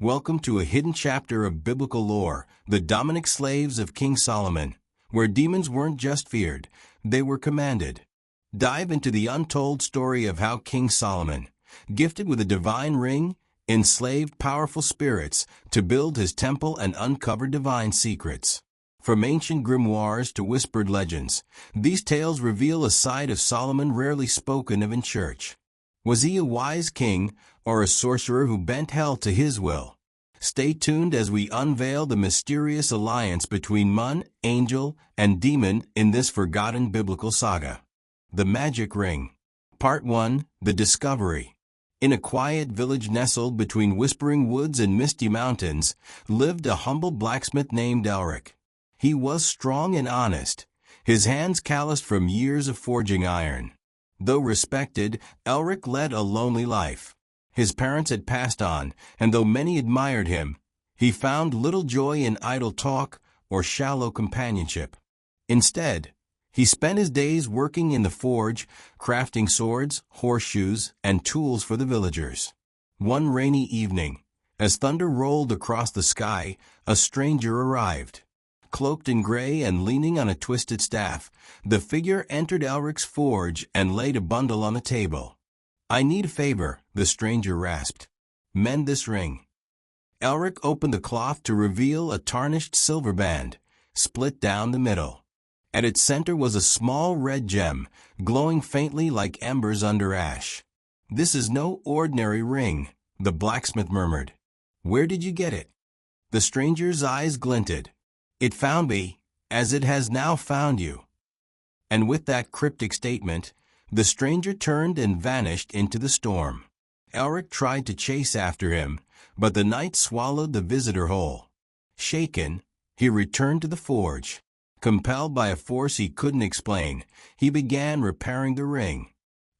Welcome to a hidden chapter of biblical lore, the Dominic slaves of King Solomon, where demons weren't just feared, they were commanded. Dive into the untold story of how King Solomon, gifted with a divine ring, enslaved powerful spirits to build his temple and uncover divine secrets. From ancient grimoires to whispered legends, these tales reveal a side of Solomon rarely spoken of in church. Was he a wise king, or a sorcerer who bent hell to his will? Stay tuned as we unveil the mysterious alliance between man, angel, and demon in this forgotten biblical saga. The Magic Ring. Part 1. The Discovery. In a quiet village nestled between whispering woods and misty mountains, lived a humble blacksmith named Elric. He was strong and honest, his hands calloused from years of forging iron. Though respected, Elric led a lonely life. His parents had passed on, and though many admired him, he found little joy in idle talk or shallow companionship. Instead, he spent his days working in the forge, crafting swords, horseshoes, and tools for the villagers. One rainy evening, as thunder rolled across the sky, a stranger arrived. Cloaked in gray and leaning on a twisted staff, the figure entered Elric's forge and laid a bundle on the table. "I need a favor," the stranger rasped. "Mend this ring." Elric opened the cloth to reveal a tarnished silver band, split down the middle. At its center was a small red gem, glowing faintly like embers under ash. "This is no ordinary ring," the blacksmith murmured. "Where did you get it?" The stranger's eyes glinted. "It found me, as it has now found you." And with that cryptic statement, the stranger turned and vanished into the storm. Elric tried to chase after him, but the night swallowed the visitor whole. Shaken, he returned to the forge. Compelled by a force he couldn't explain, he began repairing the ring.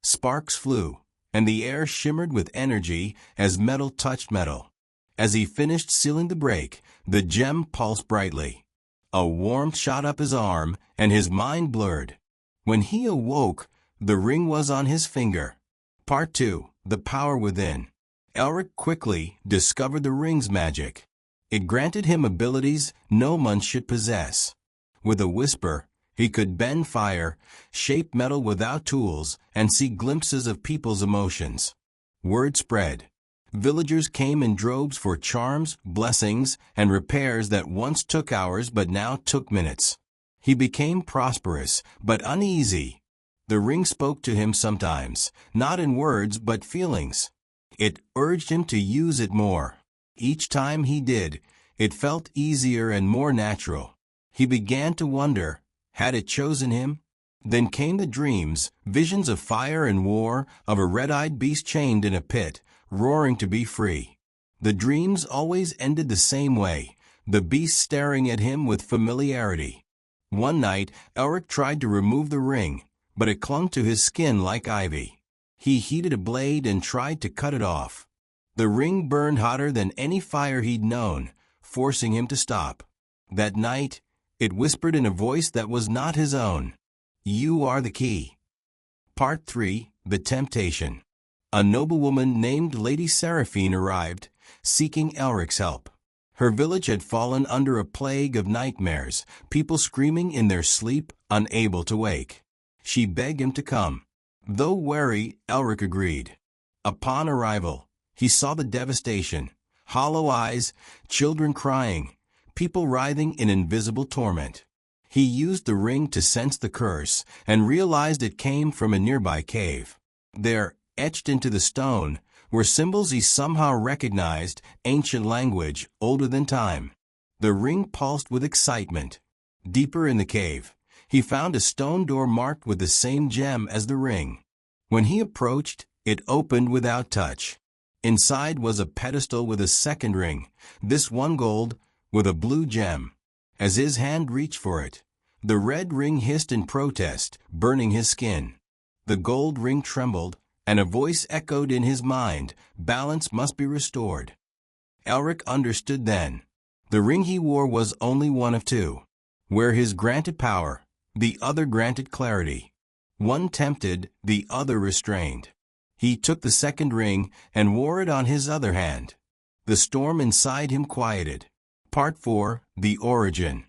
Sparks flew, and the air shimmered with energy as metal touched metal. As he finished sealing the break, the gem pulsed brightly. A warmth shot up his arm, and his mind blurred. When he awoke, the ring was on his finger. Part 2. The Power Within. Elric quickly discovered the ring's magic. It granted him abilities no one should possess. With a whisper, he could bend fire, shape metal without tools, and see glimpses of people's emotions. Word spread. Villagers came in droves for charms, blessings, and repairs that once took hours but now took minutes. He became prosperous, but uneasy. The ring spoke to him sometimes, not in words but feelings. It urged him to use it more. Each time he did, it felt easier and more natural. He began to wonder, had it chosen him? Then came the dreams, visions of fire and war, of a red-eyed beast chained in a pit, roaring to be free. The dreams always ended the same way, the beast staring at him with familiarity. One night, Elric tried to remove the ring, but it clung to his skin like ivy. He heated a blade and tried to cut it off. The ring burned hotter than any fire he'd known, forcing him to stop. That night, it whispered in a voice that was not his own. "You are the key." Part 3. The Temptation. A noblewoman named Lady Seraphine arrived, seeking Elric's help. Her village had fallen under a plague of nightmares, people screaming in their sleep, unable to wake. She begged him to come. Though wary, Elric agreed. Upon arrival, he saw the devastation, hollow eyes, children crying, people writhing in invisible torment. He used the ring to sense the curse and realized it came from a nearby cave. There, etched into the stone, were symbols he somehow recognized, ancient language, older than time. The ring pulsed with excitement. Deeper in the cave, he found a stone door marked with the same gem as the ring. When he approached, it opened without touch. Inside was a pedestal with a second ring, this one gold, with a blue gem. As his hand reached for it, the red ring hissed in protest, burning his skin. The gold ring trembled, and a voice echoed in his mind, "Balance must be restored." Elric understood then. The ring he wore was only one of two. Where his granted power, the other granted clarity. One tempted, the other restrained. He took the second ring and wore it on his other hand. the storm inside him quieted. Part 4. The Origin.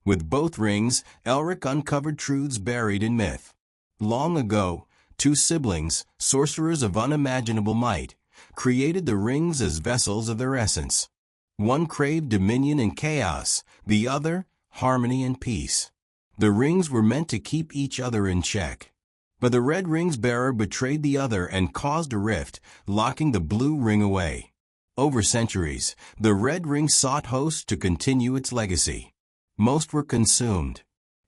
With both rings, Elric uncovered truths buried in myth. Long ago, two siblings, sorcerers of unimaginable might, created the rings as vessels of their essence. One craved dominion and chaos, the other, harmony and peace. The rings were meant to keep each other in check. But the red ring's bearer betrayed the other and caused a rift, locking the blue ring away. Over centuries, the red ring sought hosts to continue its legacy. Most were consumed.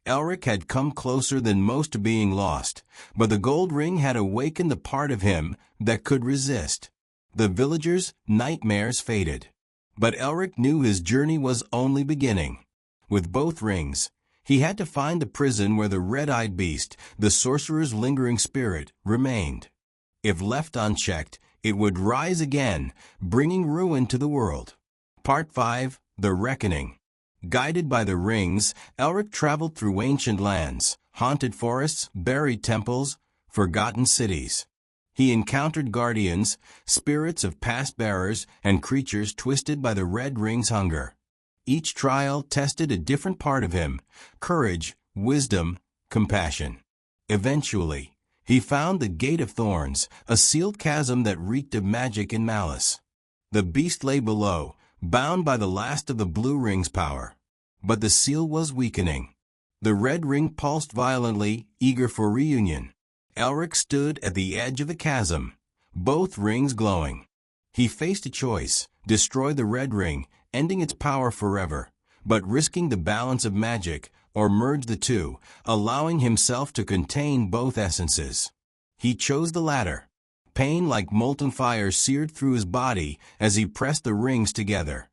Elric had come closer than most to being lost, but the gold ring had awakened the part of him that could resist. The villagers' nightmares faded. But Elric knew his journey was only beginning. With both rings, he had to find the prison where the red-eyed beast, the sorcerer's lingering spirit, remained. If left unchecked, it would rise again, bringing ruin to the world. Part 5. The Reckoning. Guided by the rings, Elric traveled through ancient lands, haunted forests, buried temples, forgotten cities. He encountered guardians, spirits of past bearers, and creatures twisted by the red ring's hunger. Each trial tested a different part of him: courage, wisdom, compassion. Eventually, he found the Gate of Thorns, a sealed chasm that reeked of magic and malice. The beast lay below, bound by the last of the blue ring's power. But the seal was weakening. The red ring pulsed violently, eager for reunion. Elric stood at the edge of the chasm, both rings glowing. He faced a choice: destroy the red ring, ending its power forever, but risking the balance of magic, or merge the two, allowing himself to contain both essences. He chose the latter. Pain like molten fire seared through his body as he pressed the rings together.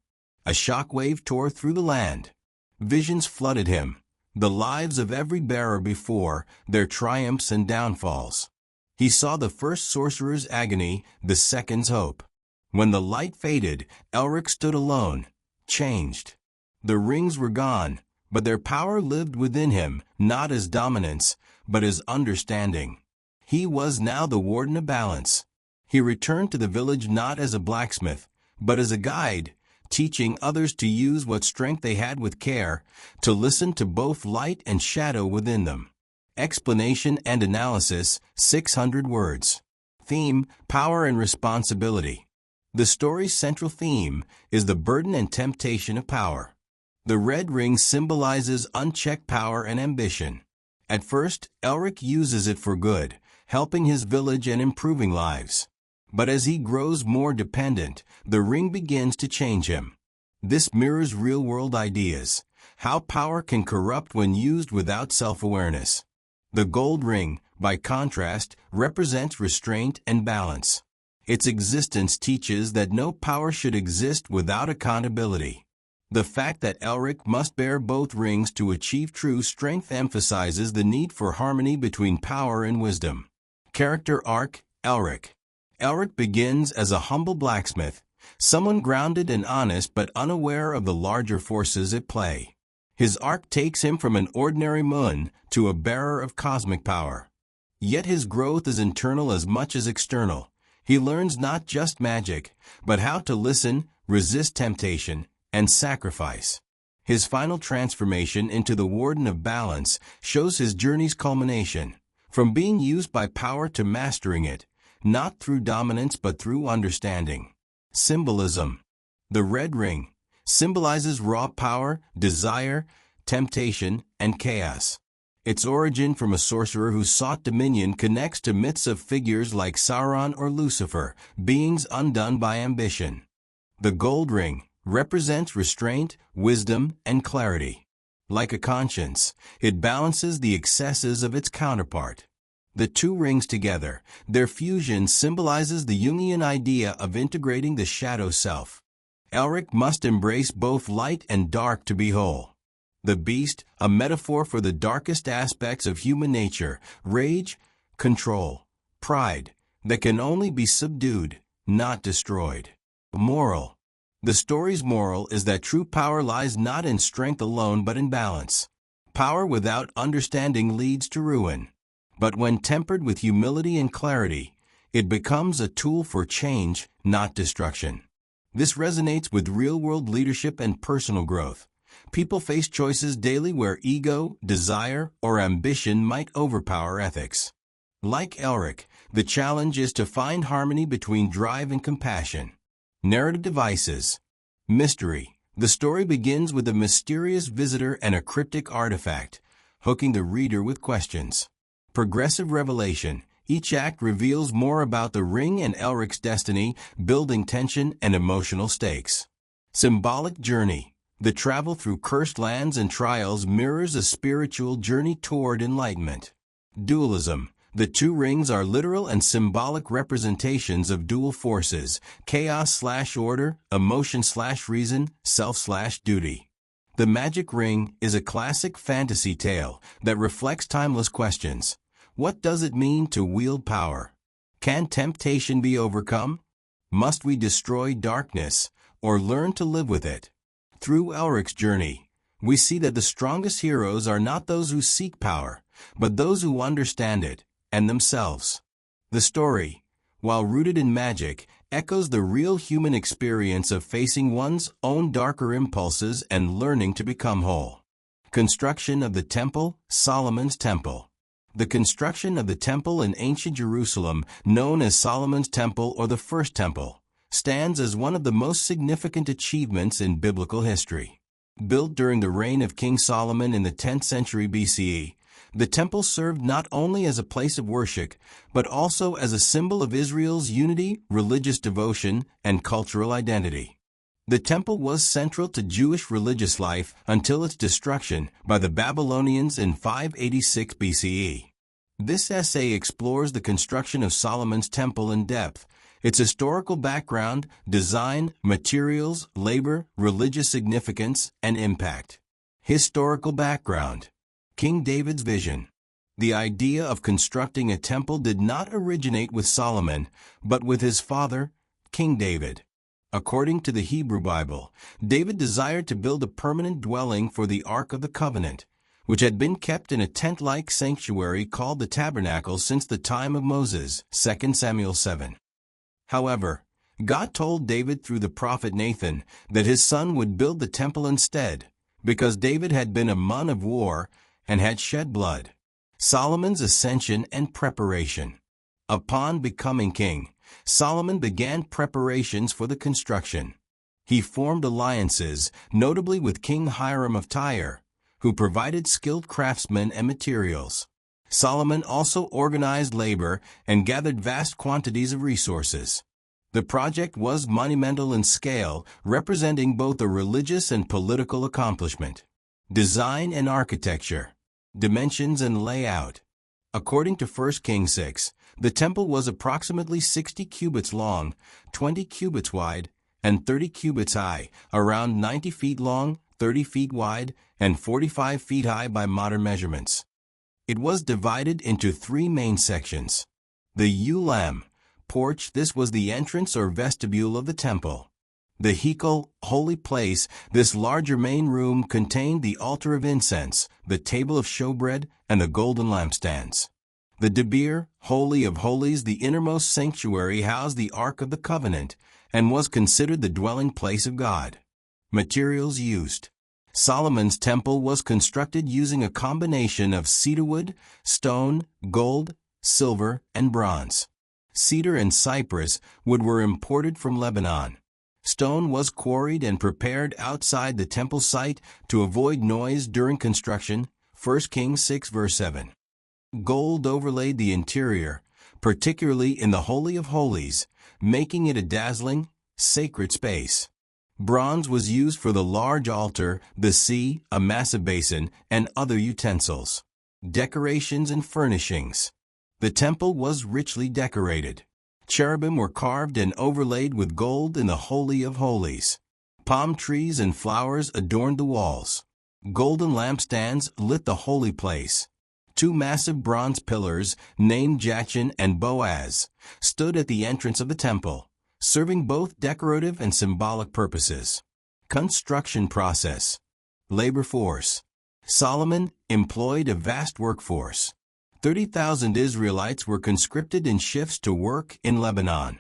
A shockwave tore through the land. Visions flooded him, the lives of every bearer before, their triumphs and downfalls. He saw the first sorcerer's agony, the second's hope. When the light faded, Elric stood alone, changed. The rings were gone, but their power lived within him, not as dominance, but as understanding. He was now the warden of balance. He returned to the village not as a blacksmith, but as a guide, teaching others to use what strength they had with care, to listen to both light and shadow within them. Explanation and analysis, 600 words. Theme: power and responsibility. The story's central theme is the burden and temptation of power. The red ring symbolizes unchecked power and ambition. At first, Elric uses it for good, helping his village and improving lives. But as he grows more dependent, the ring begins to change him. This mirrors real-world ideas: how power can corrupt when used without self-awareness. The gold ring, by contrast, represents restraint and balance. Its existence teaches that no power should exist without accountability. The fact that Elric must bear both rings to achieve true strength emphasizes the need for harmony between power and wisdom. Character arc: Elric. Elric begins as a humble blacksmith, someone grounded and honest but unaware of the larger forces at play. His arc takes him from an ordinary mun to a bearer of cosmic power. Yet his growth is internal as much as external. He learns not just magic, but how to listen, resist temptation, and sacrifice. His final transformation into the Warden of Balance shows his journey's culmination, from being used by power to mastering it, not through dominance but through understanding. Symbolism. The red ring symbolizes raw power, desire, temptation, and chaos. Its origin from a sorcerer who sought dominion connects to myths of figures like Sauron or Lucifer, beings undone by ambition. The gold ring represents restraint, wisdom, and clarity. Like a conscience, it balances the excesses of its counterpart. The two rings together, their fusion symbolizes the Jungian idea of integrating the shadow self. Elric must embrace both light and dark to be whole. The beast, a metaphor for the darkest aspects of human nature: rage, control, pride, that can only be subdued, not destroyed. Moral. The story's moral is that true power lies not in strength alone but in balance. Power without understanding leads to ruin. But when tempered with humility and clarity, it becomes a tool for change, not destruction. This resonates with real-world leadership and personal growth. People face choices daily where ego, desire, or ambition might overpower ethics. Like Elric, the challenge is to find harmony between drive and compassion. Narrative devices. Mystery. The story begins with a mysterious visitor and a cryptic artifact, hooking the reader with questions. Progressive revelation. Each act reveals more about the ring and Elric's destiny, building tension and emotional stakes. Symbolic journey. The travel through cursed lands and trials mirrors a spiritual journey toward enlightenment. Dualism. The two rings are literal and symbolic representations of dual forces, chaos/order, emotion/reason, self/duty. The Magic Ring is a classic fantasy tale that reflects timeless questions. What does it mean to wield power? Can temptation be overcome? Must we destroy darkness or learn to live with it? Through Elric's journey, we see that the strongest heroes are not those who seek power, but those who understand it and themselves. The story, while rooted in magic, echoes the real human experience of facing one's own darker impulses and learning to become whole. Construction of the Temple, Solomon's Temple. The construction of the temple in ancient Jerusalem, known as Solomon's Temple or the First Temple, stands as one of the most significant achievements in biblical history. Built during the reign of King Solomon in the 10th century BCE, the temple served not only as a place of worship, but also as a symbol of Israel's unity, religious devotion, and cultural identity. The temple was central to Jewish religious life until its destruction by the Babylonians in 586 BCE. This essay explores the construction of Solomon's temple in depth, its historical background, design, materials, labor, religious significance, and impact. Historical background. King David's vision. The idea of constructing a temple did not originate with Solomon, but with his father, King David. According to the Hebrew Bible, David desired to build a permanent dwelling for the Ark of the Covenant, which had been kept in a tent-like sanctuary called the Tabernacle since the time of Moses, 2 Samuel 7. However, God told David through the prophet Nathan that his son would build the temple instead, because David had been a man of war and had shed blood. Solomon's ascension and preparation. Upon becoming king, Solomon began preparations for the construction. He formed alliances, notably with King Hiram of Tyre, who provided skilled craftsmen and materials. Solomon also organized labor and gathered vast quantities of resources. The project was monumental in scale, representing both a religious and political accomplishment. Design and architecture. Dimensions and layout. According to 1 Kings 6, the temple was approximately 60 cubits long, 20 cubits wide, and 30 cubits high, around 90 feet long, 30 feet wide, and 45 feet high by modern measurements. It was divided into three main sections. The ulam, porch, this was the entrance or vestibule of the temple. The hekel, holy place, this larger main room contained the altar of incense, the table of showbread, and the golden lampstands. The debir, holy of holies, the innermost sanctuary, housed the Ark of the Covenant and was considered the dwelling place of God. Materials used. Solomon's temple was constructed using a combination of cedarwood, stone, gold, silver, and bronze. Cedar and cypress wood were imported from Lebanon. Stone was quarried and prepared outside the temple site to avoid noise during construction, 1 Kings 6 verse 7. Gold overlaid the interior, particularly in the Holy of Holies, making it a dazzling, sacred space. Bronze was used for the large altar, the sea, a massive basin, and other utensils. Decorations and furnishings. The temple was richly decorated. Cherubim were carved and overlaid with gold in the Holy of Holies. Palm trees and flowers adorned the walls. Golden lampstands lit the holy place. Two massive bronze pillars, named Jachin and Boaz, stood at the entrance of the temple, serving both decorative and symbolic purposes. Construction process. Labor force. Solomon employed a vast workforce. 30,000 Israelites were conscripted in shifts to work in Lebanon.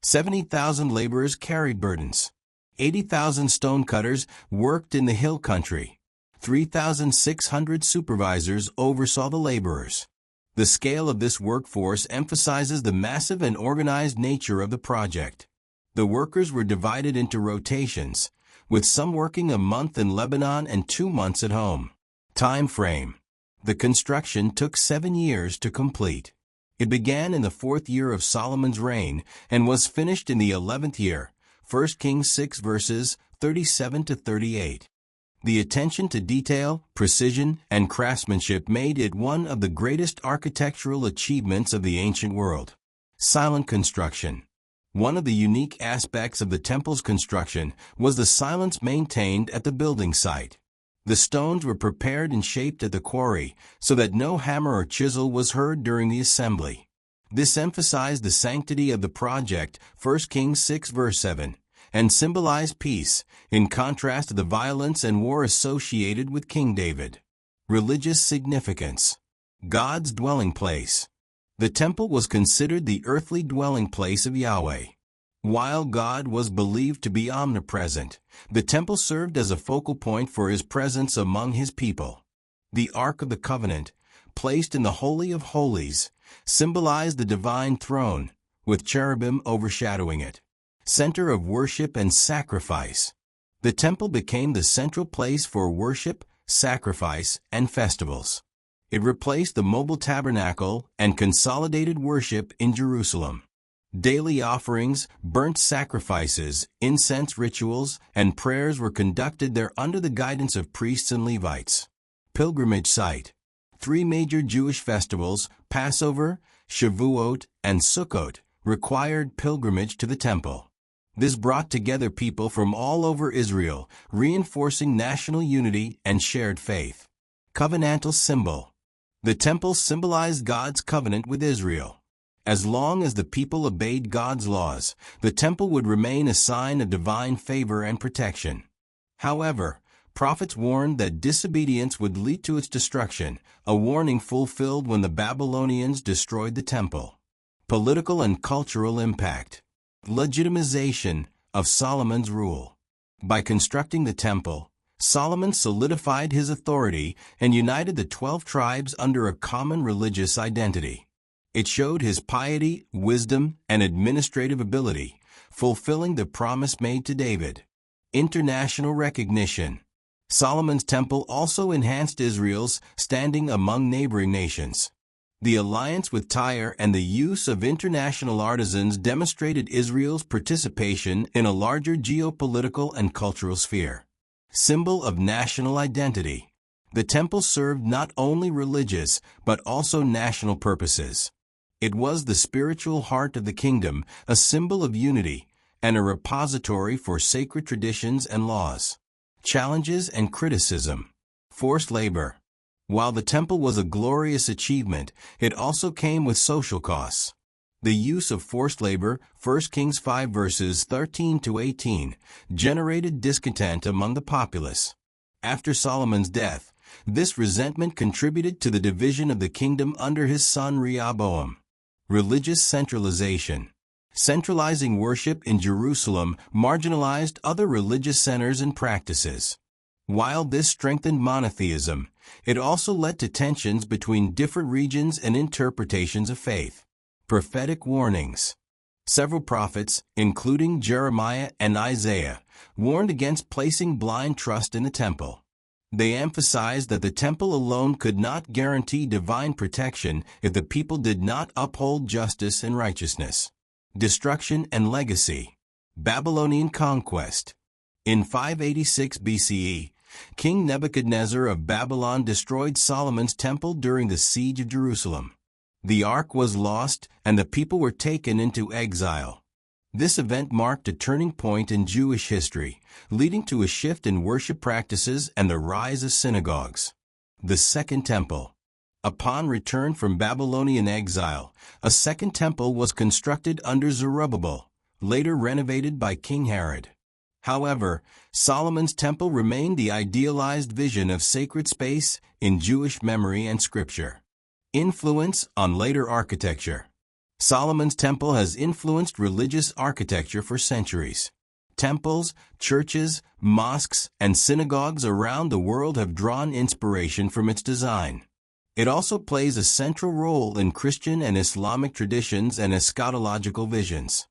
70,000 laborers carried burdens. 80,000 stonecutters worked in the hill country. 3,600 supervisors oversaw the laborers. The scale of this workforce emphasizes the massive and organized nature of the project. The workers were divided into rotations, with some working a month in Lebanon and 2 months at home. Time frame. The construction took 7 years to complete. It began in the 4th year of Solomon's reign and was finished in the 11th year. 1 Kings 6 verses 37 to 38. The attention to detail, precision, and craftsmanship made it one of the greatest architectural achievements of the ancient world. Silent construction. One of the unique aspects of the temple's construction was the silence maintained at the building site. The stones were prepared and shaped at the quarry so that no hammer or chisel was heard during the assembly. This emphasized the sanctity of the project, 1 Kings 6 verse 7, and symbolized peace, in contrast to the violence and war associated with King David. Religious significance. God's dwelling place. The temple was considered the earthly dwelling place of Yahweh. While God was believed to be omnipresent, the temple served as a focal point for His presence among His people. The Ark of the Covenant, placed in the Holy of Holies, symbolized the divine throne, with cherubim overshadowing it. Center of worship and sacrifice. The temple became the central place for worship, sacrifice, and festivals. It replaced the mobile tabernacle and consolidated worship in Jerusalem. Daily offerings, burnt sacrifices, incense rituals, and prayers were conducted there under the guidance of priests and Levites. Pilgrimage site. 3 major Jewish festivals, Passover, Shavuot, and Sukkot, required pilgrimage to the temple. This brought together people from all over Israel, reinforcing national unity and shared faith. Covenantal symbol. The temple symbolized God's covenant with Israel. As long as the people obeyed God's laws, the temple would remain a sign of divine favor and protection. However, prophets warned that disobedience would lead to its destruction, a warning fulfilled when the Babylonians destroyed the temple. Political and cultural impact. Legitimization of Solomon's rule. By constructing the temple, Solomon solidified his authority and united the 12 tribes under a common religious identity. It showed his piety, wisdom, and administrative ability, fulfilling the promise made to David. International recognition. Solomon's temple also enhanced Israel's standing among neighboring nations. The alliance with Tyre and the use of international artisans demonstrated Israel's participation in a larger geopolitical and cultural sphere. Symbol of national identity. The temple served not only religious, but also national purposes. It was the spiritual heart of the kingdom, a symbol of unity, and a repository for sacred traditions and laws. Challenges and criticism. Forced labor. While the temple was a glorious achievement, it also came with social costs. The use of forced labor, 1 Kings 5 verses 13 to 18, generated discontent among the populace. After Solomon's death, this resentment contributed to the division of the kingdom under his son Rehoboam. Religious centralization. Centralizing worship in Jerusalem marginalized other religious centers and practices. While this strengthened monotheism, it also led to tensions between different regions and interpretations of faith. Prophetic warnings. Several prophets, including Jeremiah and Isaiah, warned against placing blind trust in the temple. They emphasized that the temple alone could not guarantee divine protection if the people did not uphold justice and righteousness. Destruction and legacy. Babylonian conquest. In 586 BCE, King Nebuchadnezzar of Babylon destroyed Solomon's temple during the siege of Jerusalem. The ark was lost, and the people were taken into exile. This event marked a turning point in Jewish history, leading to a shift in worship practices and the rise of synagogues. The Second Temple. Upon return from Babylonian exile, a second temple was constructed under Zerubbabel, later renovated by King Herod. However, Solomon's temple remained the idealized vision of sacred space in Jewish memory and scripture. Influence on later architecture. Solomon's temple has influenced religious architecture for centuries. Temples, churches, mosques, and synagogues around the world have drawn inspiration from its design. It also plays a central role in Christian and Islamic traditions and eschatological visions.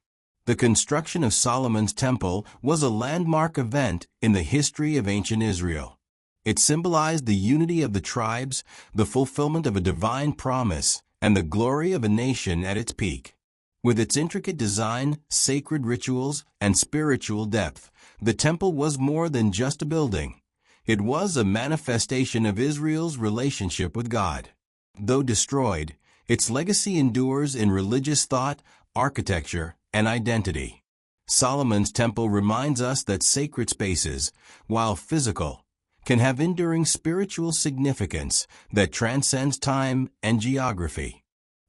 The construction of Solomon's temple was a landmark event in the history of ancient Israel. It symbolized the unity of the tribes, the fulfillment of a divine promise, and the glory of a nation at its peak. With its intricate design, sacred rituals, and spiritual depth, the temple was more than just a building. It was a manifestation of Israel's relationship with God. Though destroyed, its legacy endures in religious thought, architecture, and identity. Solomon's temple reminds us that sacred spaces, while physical, can have enduring spiritual significance that transcends time and geography.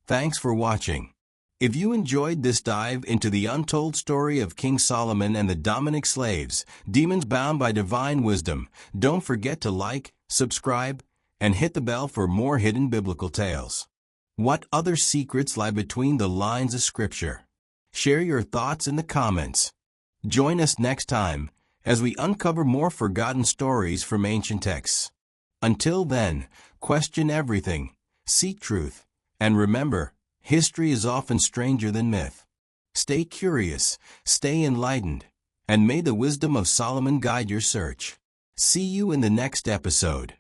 Thanks for watching. If you enjoyed this dive into the untold story of King Solomon and the Dominic slaves, demons bound by divine wisdom, don't forget to like, subscribe, and hit the bell for more hidden biblical tales. What other secrets lie between the lines of Scripture? Share your thoughts in the comments. Join us next time as we uncover more forgotten stories from ancient texts. Until then, question everything, seek truth, and remember, history is often stranger than myth. Stay curious, stay enlightened, and may the wisdom of Solomon guide your search. See you in the next episode.